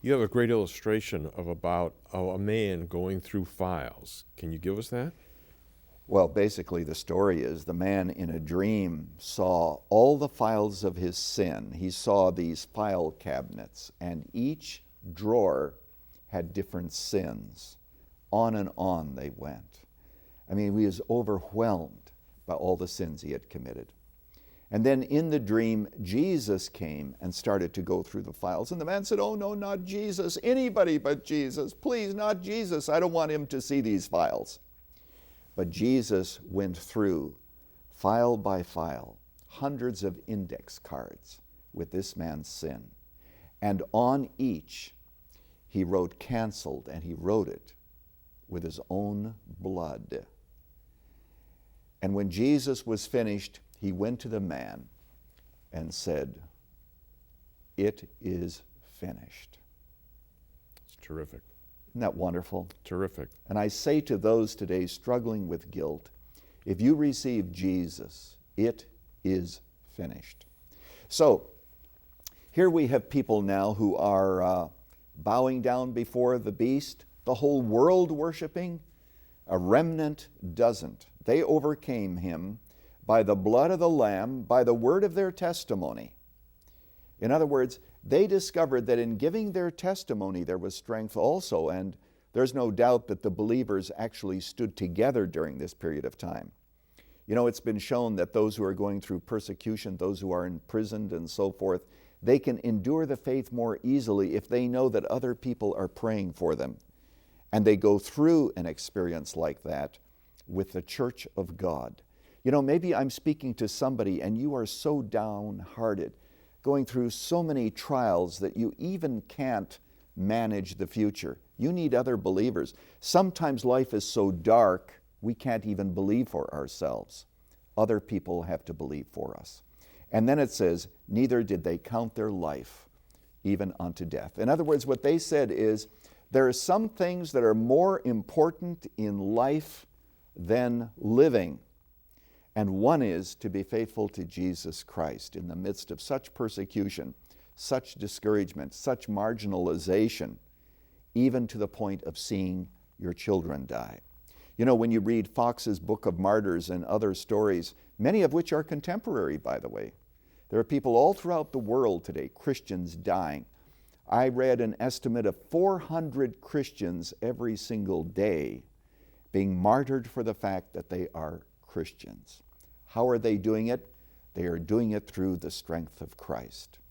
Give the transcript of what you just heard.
You have a great illustration of about a man going through files. Can you give us that? Well, basically the story is the man in a dream saw all the files of his sin. He saw these file cabinets, and each drawer had different sins. On and on they went. I mean, he was overwhelmed by all the sins he had committed. And then in the dream, Jesus came and started to go through the files. And the man said, "Oh no, not Jesus, anybody but Jesus. Please, not Jesus. I don't want him to see these files." But Jesus went through file by file, hundreds of index cards with this man's sin. And on each, he wrote canceled, and he wrote it with his own blood. And when Jesus was finished, he went to the man and said, "It is finished." It's terrific. Isn't that wonderful? Terrific. And I say to those today struggling with guilt, if you receive Jesus, it is finished. So, here we have people now who are bowing down before the beast, the whole world worshiping. A remnant doesn't. They overcame him by the blood of the Lamb, by the word of their testimony. In other words, they discovered that in giving their testimony there was strength also, and there's no doubt that the believers actually stood together during this period of time. You know, it's been shown that those who are going through persecution, those who are imprisoned and so forth, they can endure the faith more easily if they know that other people are praying for them. And they go through an experience like that with the church of God. You know, maybe I'm speaking to somebody and you are so downhearted, going through so many trials that you even can't manage the future. You need other believers. Sometimes life is so dark we can't even believe for ourselves. Other people have to believe for us. And then it says, neither did they count their life even unto death. In other words, what they said is, there are some things that are more important in life than living. And one is to be faithful to Jesus Christ in the midst of such persecution, such discouragement, such marginalization, even to the point of seeing your children die. You know, when you read Fox's Book of Martyrs and other stories, many of which are contemporary, by the way, there are people all throughout the world today, Christians dying. I read an estimate of 400 Christians every single day being martyred for the fact that they are Christians. How are they doing it? They are doing it through the strength of Christ.